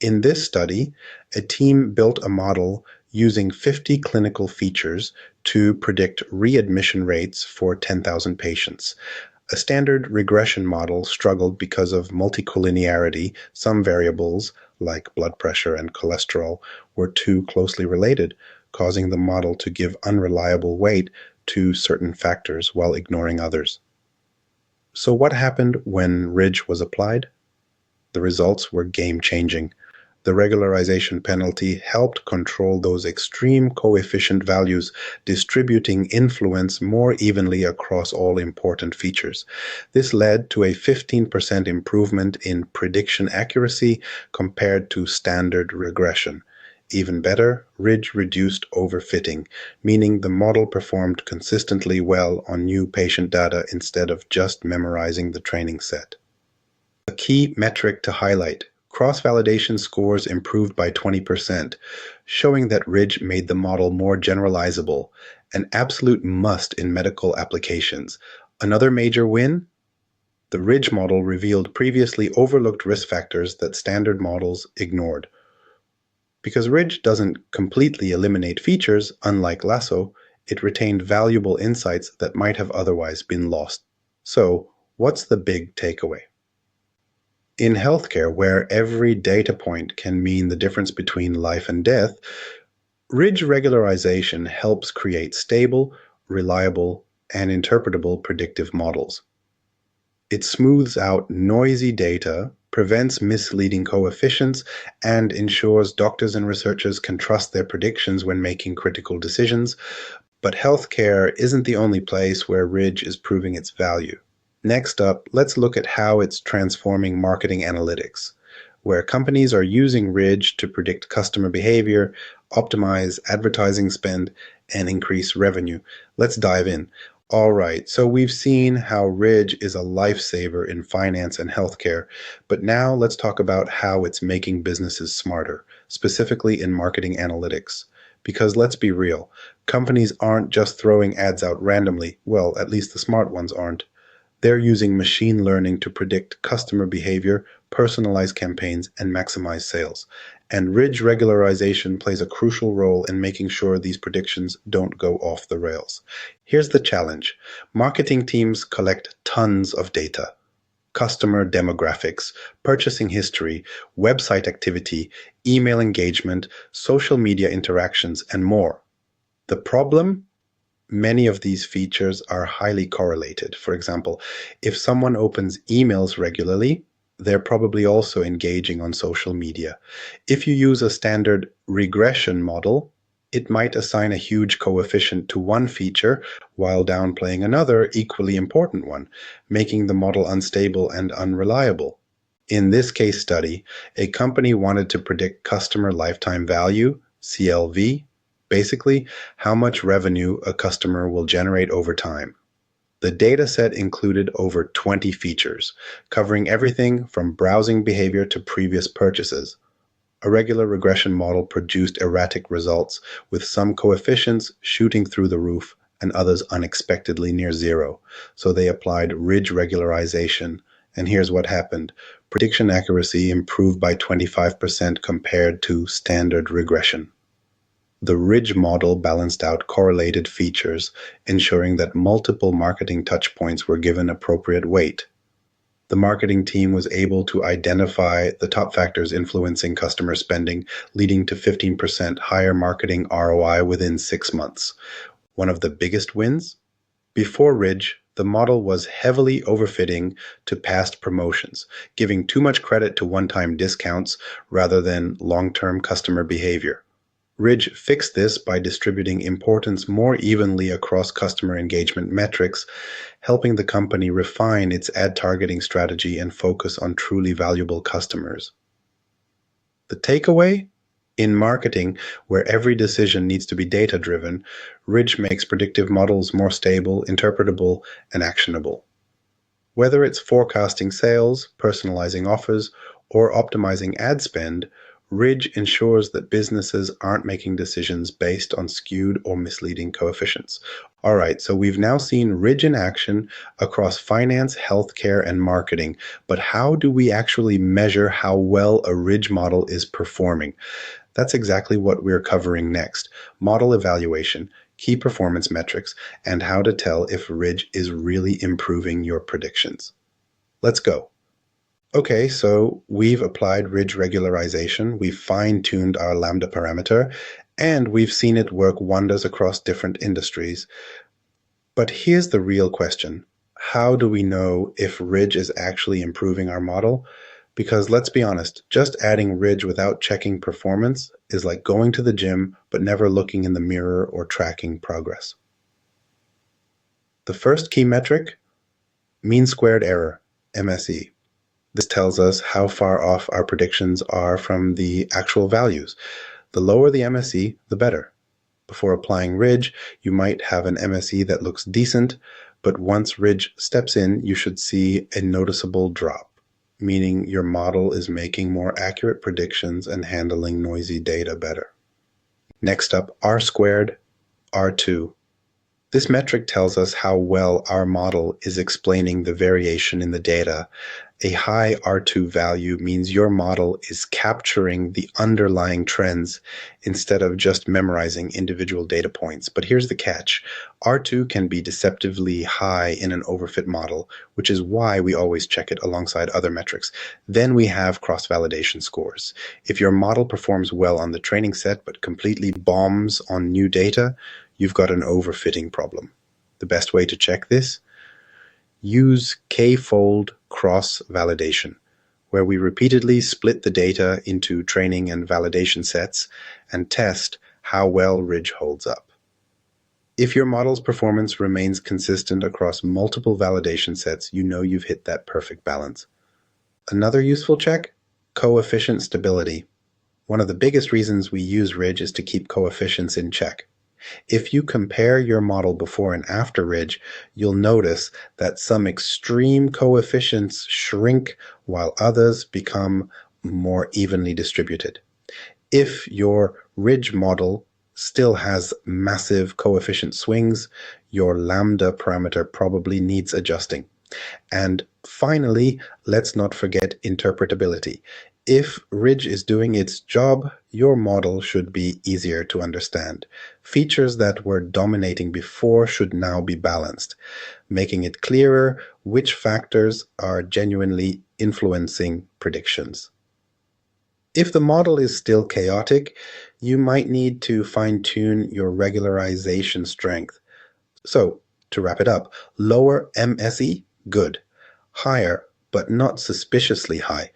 In this study, a team built a model using 50 clinical features to predict readmission rates for 10,000 patients. A standard regression model struggled because of multicollinearity. Some variables, like blood pressure and cholesterol, were too closely related, causing the model to give unreliable weight to certain factors while ignoring others. So what happened when Ridge was applied? The results were game-changing. The regularization penalty helped control those extreme coefficient values, distributing influence more evenly across all important features. This led to a 15% improvement in prediction accuracy compared to standard regression. Even better, Ridge reduced overfitting, meaning the model performed consistently well on new patient data instead of just memorizing the training set. A key metric to highlight: cross-validation scores improved by 20%, showing that Ridge made the model more generalizable, an absolute must in medical applications. Another major win? The Ridge model revealed previously overlooked risk factors that standard models ignored. Because Ridge doesn't completely eliminate features, unlike Lasso, it retained valuable insights that might have otherwise been lost. So, what's the big takeaway? In healthcare, where every data point can mean the difference between life and death, Ridge regularization helps create stable, reliable, and interpretable predictive models. It smooths out noisy data, prevents misleading coefficients, and ensures doctors and researchers can trust their predictions when making critical decisions. But healthcare isn't the only place where Ridge is proving its value. Next up, let's look at how it's transforming marketing analytics, where companies are using Ridge to predict customer behavior, optimize advertising spend, and increase revenue. Let's dive in. All right, so we've seen how Ridge is a lifesaver in finance and healthcare, but now let's talk about how it's making businesses smarter, specifically in marketing analytics. Because let's be real, companies aren't just throwing ads out randomly. Well, at least the smart ones aren't. They're using machine learning to predict customer behavior, personalize campaigns, and maximize sales. And Ridge Regularization plays a crucial role in making sure these predictions don't go off the rails. Here's the challenge. Marketing teams collect tons of data: customer demographics, purchasing history, website activity, email engagement, social media interactions, and more. The problem? Many of these features are highly correlated. For example, if someone opens emails regularly, they're probably also engaging on social media. If you use a standard regression model, it might assign a huge coefficient to one feature while downplaying another equally important one, making the model unstable and unreliable. In this case study, a company wanted to predict customer lifetime value, CLV, basically how much revenue a customer will generate over time. The dataset included over 20 features, covering everything from browsing behavior to previous purchases. A regular regression model produced erratic results, with some coefficients shooting through the roof and others unexpectedly near zero. So they applied ridge regularization, and here's what happened. Prediction accuracy improved by 25% compared to standard regression. The Ridge model balanced out correlated features, ensuring that multiple marketing touchpoints were given appropriate weight. The marketing team was able to identify the top factors influencing customer spending, leading to 15% higher marketing ROI within 6 months. One of the biggest wins? Before Ridge, the model was heavily overfitting to past promotions, giving too much credit to one-time discounts rather than long-term customer behavior. Ridge fixed this by distributing importance more evenly across customer engagement metrics, helping the company refine its ad targeting strategy and focus on truly valuable customers. The takeaway? In marketing, where every decision needs to be data-driven, Ridge makes predictive models more stable, interpretable, and actionable. Whether it's forecasting sales, personalizing offers, or optimizing ad spend, Ridge ensures that businesses aren't making decisions based on skewed or misleading coefficients. All right, so we've now seen Ridge in action across finance, healthcare, and marketing, but how do we actually measure how well a Ridge model is performing? That's exactly what we're covering next: model evaluation, key performance metrics, and how to tell if Ridge is really improving your predictions. Let's go. Okay, so we've applied ridge regularization, we've fine-tuned our lambda parameter, and we've seen it work wonders across different industries. But here's the real question. How do we know if ridge is actually improving our model? Because let's be honest, just adding ridge without checking performance is like going to the gym but never looking in the mirror or tracking progress. The first key metric, mean squared error, MSE. This tells us how far off our predictions are from the actual values. The lower the MSE, the better. Before applying Ridge, you might have an MSE that looks decent, but once Ridge steps in, you should see a noticeable drop, meaning your model is making more accurate predictions and handling noisy data better. Next up, R squared, R2. This metric tells us how well our model is explaining the variation in the data. A high R2 value means your model is capturing the underlying trends instead of just memorizing individual data points. But here's the catch. R2 can be deceptively high in an overfit model, which is why we always check it alongside other metrics. Then we have cross-validation scores. If your model performs well on the training set but completely bombs on new data, you've got an overfitting problem. The best way to check this? Use k-fold cross-validation. where we repeatedly split the data into training and validation sets and test how well Ridge holds up. If your model's performance remains consistent across multiple validation sets, you know you've hit that perfect balance. Another useful check: coefficient stability. One of the biggest reasons we use Ridge is to keep coefficients in check. If you compare your model before and after Ridge, you'll notice that some extreme coefficients shrink while others become more evenly distributed. If your Ridge model still has massive coefficient swings, your lambda parameter probably needs adjusting. And finally, let's not forget interpretability. If Ridge is doing its job, your model should be easier to understand. Features that were dominating before should now be balanced, making it clearer which factors are genuinely influencing predictions. If the model is still chaotic, you might need to fine-tune your regularization strength. So, to wrap it up, lower MSE, good. Higher, but not suspiciously high.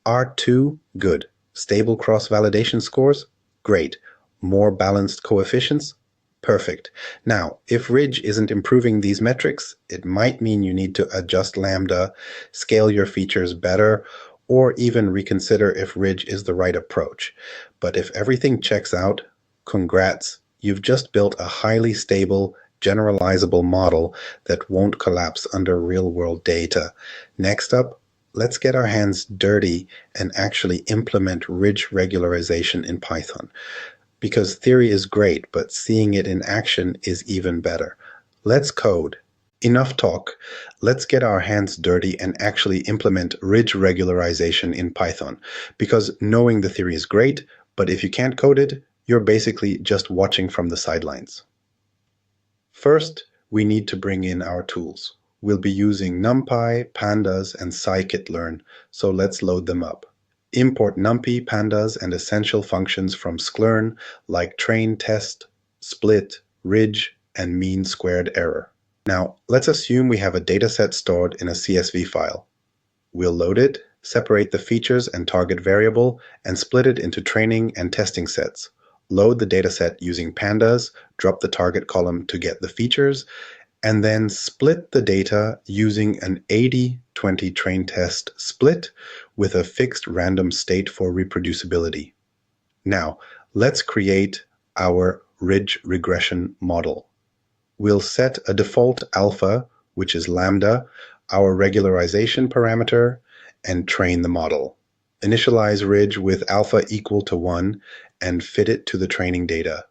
R2, good. Stable cross-validation scores, great. More balanced coefficients, perfect. Now, if Ridge isn't improving these metrics, it might mean you need to adjust lambda, scale your features better, or even reconsider if Ridge is the right approach. But if everything checks out, congrats, you've just built a highly stable, generalizable model that won't collapse under real-world data. Next up, let's get our hands dirty and actually implement Ridge regularization in Python. Because theory is great, but seeing it in action is even better. Let's code. Enough talk. Let's get our hands dirty and actually implement Ridge regularization in Python. Because knowing the theory is great, but if you can't code it, you're basically just watching from the sidelines. First, we need to bring in our tools. We'll be using NumPy, Pandas, and scikit-learn, so let's load them up. Import NumPy, Pandas, and essential functions from sklearn, like train, test, split, ridge, and mean squared error. Now, let's assume we have a dataset stored in a CSV file. We'll load it, separate the features and target variable, and split it into training and testing sets. Load the dataset using pandas, drop the target column to get the features, and then split the data using an 80-20 train test split with a fixed random state for reproducibility. Now, let's create our Ridge regression model. We'll set a default alpha, which is lambda, our regularization parameter, and train the model. Initialize Ridge with alpha equal to 1 and fit it to the training data.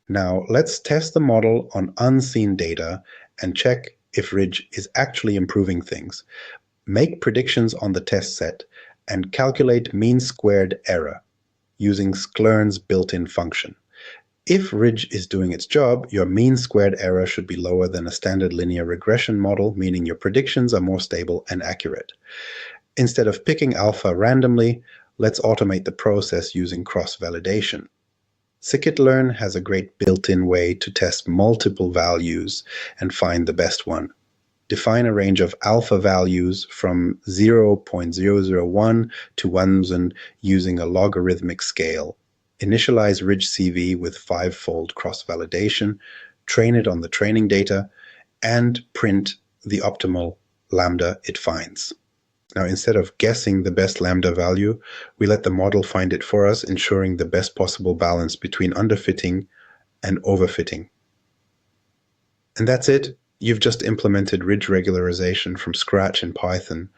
Now let's test the model on unseen data and check if Ridge is actually improving things. Make predictions on the test set and calculate mean squared error using sklearn's built-in function. If Ridge is doing its job, your mean squared error should be lower than a standard linear regression model, meaning your predictions are more stable and accurate. Instead of picking alpha randomly, let's automate the process using cross-validation. Scikit-learn has a great built-in way to test multiple values and find the best one. Define a range of alpha values from 0.001 to 1000 using a logarithmic scale. Initialize Ridge CV with 5-fold cross-validation, train it on the training data, and print the optimal lambda it finds. Now, instead of guessing the best lambda value, we let the model find it for us, ensuring the best possible balance between underfitting and overfitting. And that's it. You've just implemented Ridge regularization from scratch in Python.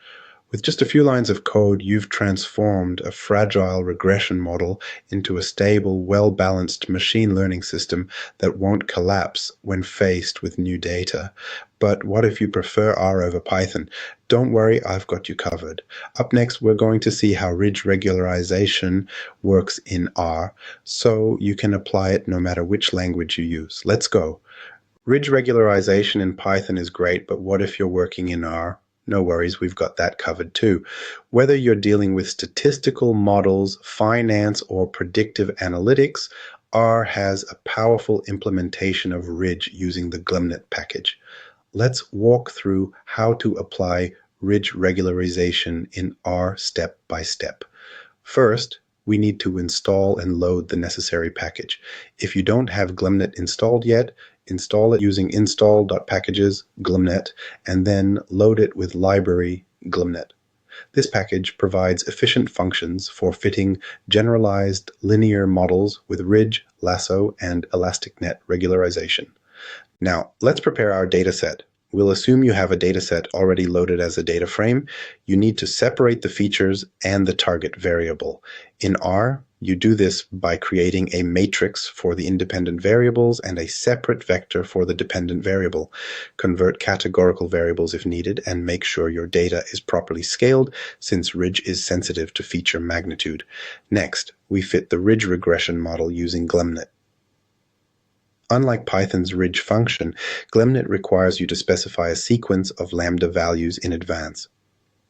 With just a few lines of code, you've transformed a fragile regression model into a stable, well-balanced machine learning system that won't collapse when faced with new data. But what if you prefer R over Python? Don't worry, I've got you covered. Up next, we're going to see how Ridge regularization works in R, so you can apply it no matter which language you use. Let's go. Ridge regularization in Python is great, but what if you're working in R? No worries, we've got that covered too. Whether you're dealing with statistical models, finance, or predictive analytics, R has a powerful implementation of Ridge using the glmnet package. Let's walk through how to apply ridge regularization in R step by step. First, we need to install and load the necessary package. If you don't have glimnet installed yet, install it using install.packages glimnet and then load it with library glimnet. This package provides efficient functions for fitting generalized linear models with Ridge, Lasso, and Elastic Net regularization. Now, let's prepare our dataset. We'll assume you have a dataset already loaded as a data frame. You need to separate the features and the target variable. In R, you do this by creating a matrix for the independent variables and a separate vector for the dependent variable. Convert categorical variables if needed, and make sure your data is properly scaled, since Ridge is sensitive to feature magnitude. Next, we fit the Ridge regression model using glimnet. Unlike Python's Ridge function, glimnet requires you to specify a sequence of lambda values in advance.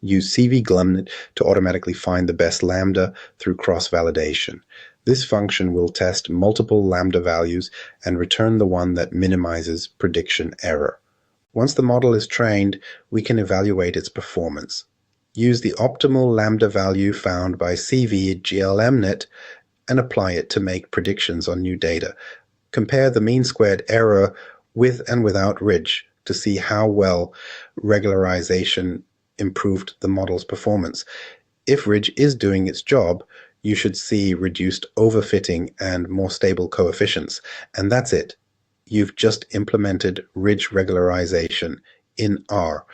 Use cv-glimnet to automatically find the best lambda through cross-validation. This function will test multiple lambda values and return the one that minimizes prediction error. Once the model is trained, we can evaluate its performance. Use the optimal lambda value found by cv-glmnet and apply it to make predictions on new data. Compare the mean squared error with and without Ridge to see how well regularization improved the model's performance. If Ridge is doing its job, you should see reduced overfitting and more stable coefficients. And that's it. You've just implemented Ridge regularization in R.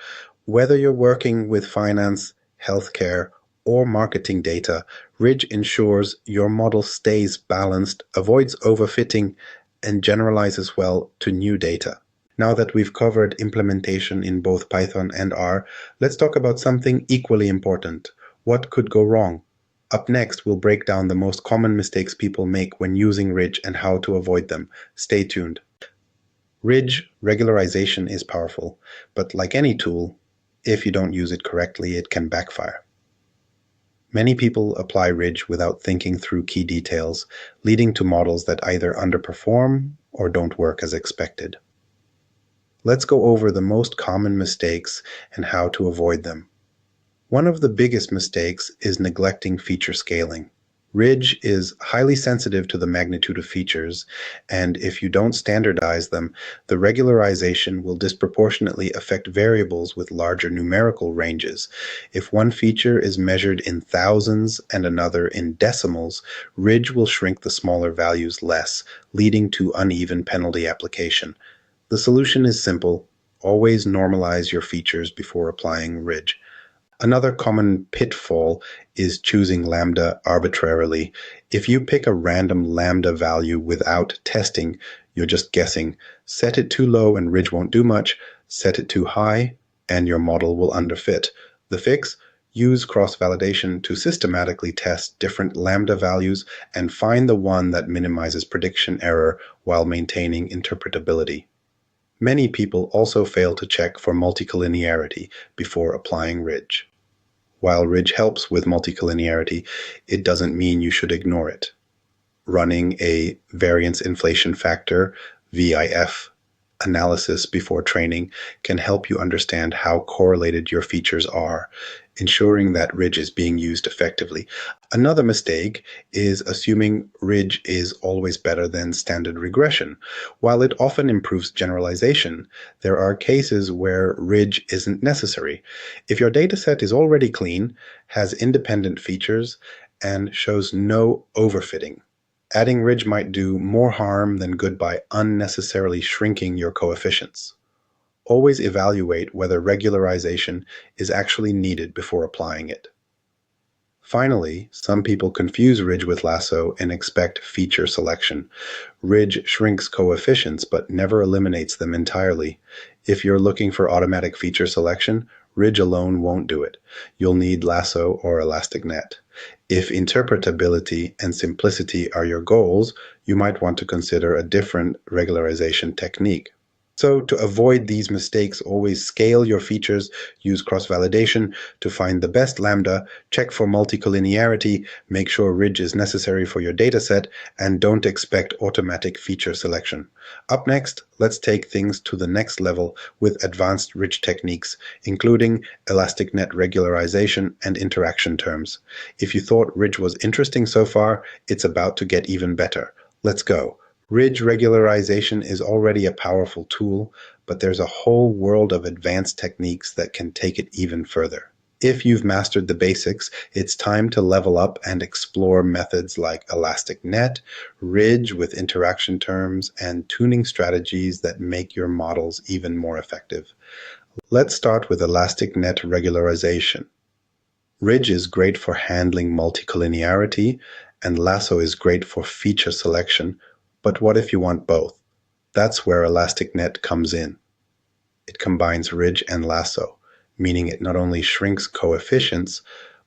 Whether you're working with finance, healthcare, or marketing data, Ridge ensures your model stays balanced, avoids overfitting, and generalizes well to new data. Now that we've covered implementation in both Python and R, let's talk about something equally important. What could go wrong? Up next, we'll break down the most common mistakes people make when using Ridge and how to avoid them. Stay tuned. Ridge regularization is powerful, but like any tool, if you don't use it correctly, it can backfire. Many people apply Ridge without thinking through key details, leading to models that either underperform or don't work as expected. Let's go over the most common mistakes and how to avoid them. One of the biggest mistakes is neglecting feature scaling. Ridge is highly sensitive to the magnitude of features, and if you don't standardize them, the regularization will disproportionately affect variables with larger numerical ranges. If one feature is measured in thousands and another in decimals, Ridge will shrink the smaller values less, leading to uneven penalty application. The solution is simple. Always normalize your features before applying Ridge. Another common pitfall is choosing lambda arbitrarily. If you pick a random lambda value without testing, you're just guessing. Set it too low and Ridge won't do much. Set it too high and your model will underfit. The fix? Use cross-validation to systematically test different lambda values and find the one that minimizes prediction error while maintaining interpretability. Many people also fail to check for multicollinearity before applying Ridge. While Ridge helps with multicollinearity, it doesn't mean you should ignore it. Running a variance inflation factor, VIF, analysis before training can help you understand how correlated your features are, ensuring that Ridge is being used effectively. Another mistake is assuming Ridge is always better than standard regression. While it often improves generalization, there are cases where Ridge isn't necessary. If your dataset is already clean, has independent features, and shows no overfitting, adding Ridge might do more harm than good by unnecessarily shrinking your coefficients. Always evaluate whether regularization is actually needed before applying it. Finally, some people confuse Ridge with Lasso and expect feature selection. Ridge shrinks coefficients but never eliminates them entirely. If you're looking for automatic feature selection, Ridge alone won't do it. You'll need Lasso or Elastic Net. If interpretability and simplicity are your goals, you might want to consider a different regularization technique. So to avoid these mistakes, always scale your features, use cross-validation to find the best lambda, check for multicollinearity, make sure ridge is necessary for your dataset, and don't expect automatic feature selection. Up next, let's take things to the next level with advanced ridge techniques, including elastic net regularization and interaction terms. If you thought ridge was interesting so far, it's about to get even better. Let's go. Ridge regularization is already a powerful tool, but there's a whole world of advanced techniques that can take it even further. If you've mastered the basics, it's time to level up and explore methods like elastic net, ridge with interaction terms, and tuning strategies that make your models even more effective. Let's start with elastic net regularization. Ridge is great for handling multicollinearity, and Lasso is great for feature selection. But what if you want both? That's where Elastic Net comes in. It combines Ridge and Lasso, meaning it not only shrinks coefficients,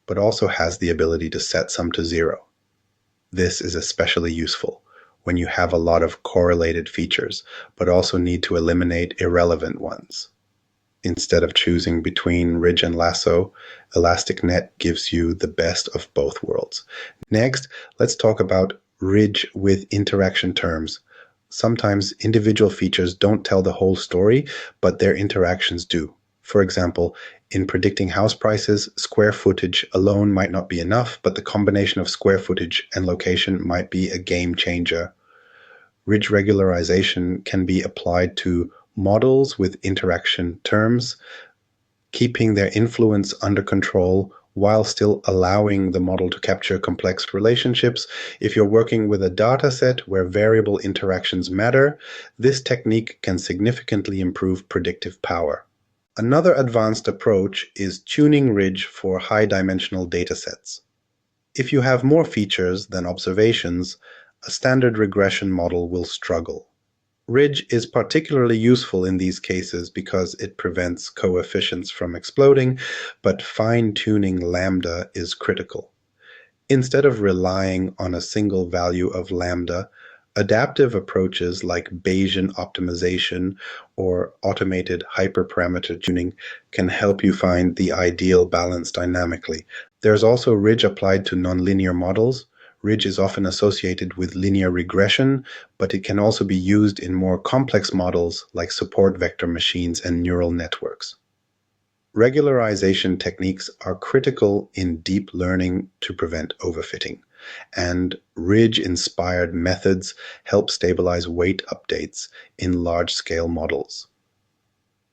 but also has the ability to set some to zero. This is especially useful when you have a lot of correlated features, but also need to eliminate irrelevant ones. Instead of choosing between Ridge and Lasso, Elastic Net gives you the best of both worlds. Next, let's talk about Ridge with interaction terms. Sometimes individual features don't tell the whole story, but their interactions do. For example, in predicting house prices, square footage alone might not be enough, but the combination of square footage and location might be a game changer. Ridge regularization can be applied to models with interaction terms, keeping their influence under control while still allowing the model to capture complex relationships. If you're working with a data set where variable interactions matter, this technique can significantly improve predictive power. Another advanced approach is tuning ridge for high-dimensional datasets. If you have more features than observations, a standard regression model will struggle. Ridge is particularly useful in these cases because it prevents coefficients from exploding, but fine-tuning lambda is critical. Instead of relying on a single value of lambda, adaptive approaches like Bayesian optimization or automated hyperparameter tuning can help you find the ideal balance dynamically. There's also ridge applied to nonlinear models. Ridge is often associated with linear regression, but it can also be used in more complex models like support vector machines and neural networks. Regularization techniques are critical in deep learning to prevent overfitting, and ridge-inspired methods help stabilize weight updates in large-scale models.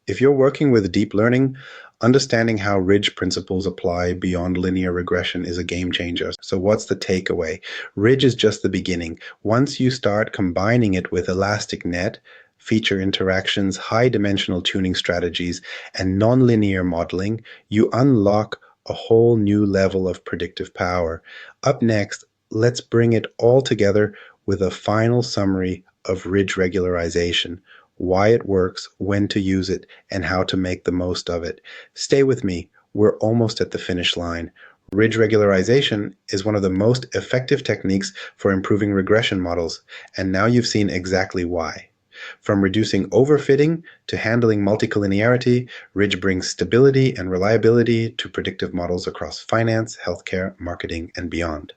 If you're working with deep learning, understanding how ridge principles apply beyond linear regression is a game changer. So what's the takeaway? Ridge is just the beginning. Once you start combining it with elastic net, feature interactions, high-dimensional tuning strategies, and nonlinear modeling, you unlock a whole new level of predictive power. Up next, let's bring it all together with a final summary of ridge regularization, why it works, when to use it, and how to make the most of it. Stay with me. We're almost at the finish line. Ridge regularization is one of the most effective techniques for improving regression models, and now you've seen exactly why. From reducing overfitting to handling multicollinearity, Ridge brings stability and reliability to predictive models across finance, healthcare, marketing, and beyond.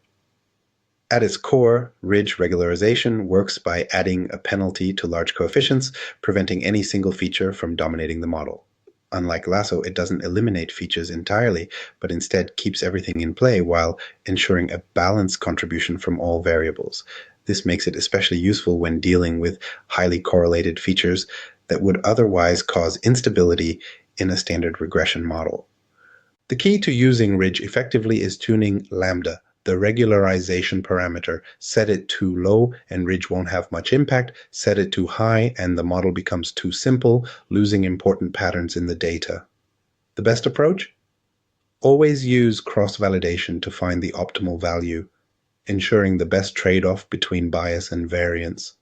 At its core, ridge regularization works by adding a penalty to large coefficients, preventing any single feature from dominating the model. Unlike Lasso, it doesn't eliminate features entirely, but instead keeps everything in play while ensuring a balanced contribution from all variables. This makes it especially useful when dealing with highly correlated features that would otherwise cause instability in a standard regression model. The key to using ridge effectively is tuning lambda, the regularization parameter. Set it too low and ridge won't have much impact. Set it too high and the model becomes too simple, losing important patterns in the data. The best approach? Always use cross-validation to find the optimal value, ensuring the best trade-off between bias and variance.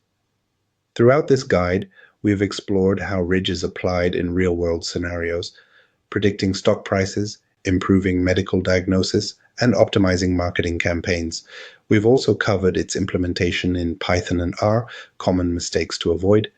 Throughout this guide, we've explored how ridge is applied in real-world scenarios, predicting stock prices, improving medical diagnosis, and optimizing marketing campaigns. We've also covered its implementation in Python and R, common mistakes to avoid,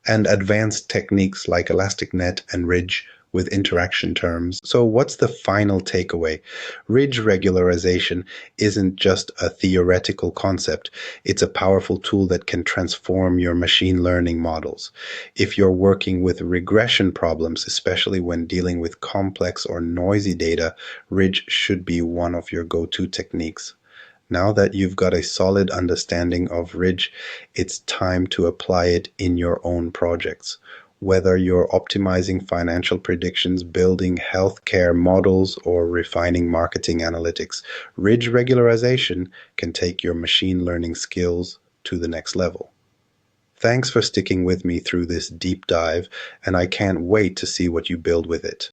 and advanced techniques like Elastic Net and Ridge with interaction terms. So, what's the final takeaway? Ridge regularization isn't just a theoretical concept, it's a powerful tool that can transform your machine learning models. If you're working with regression problems, especially when dealing with complex or noisy data, Ridge should be one of your go to techniques. Now that you've got a solid understanding of Ridge, it's time to apply it in your own projects. Whether you're optimizing financial predictions, building healthcare models, or refining marketing analytics, Ridge regularization can take your machine learning skills to the next level. Thanks for sticking with me through this deep dive, and I can't wait to see what you build with it.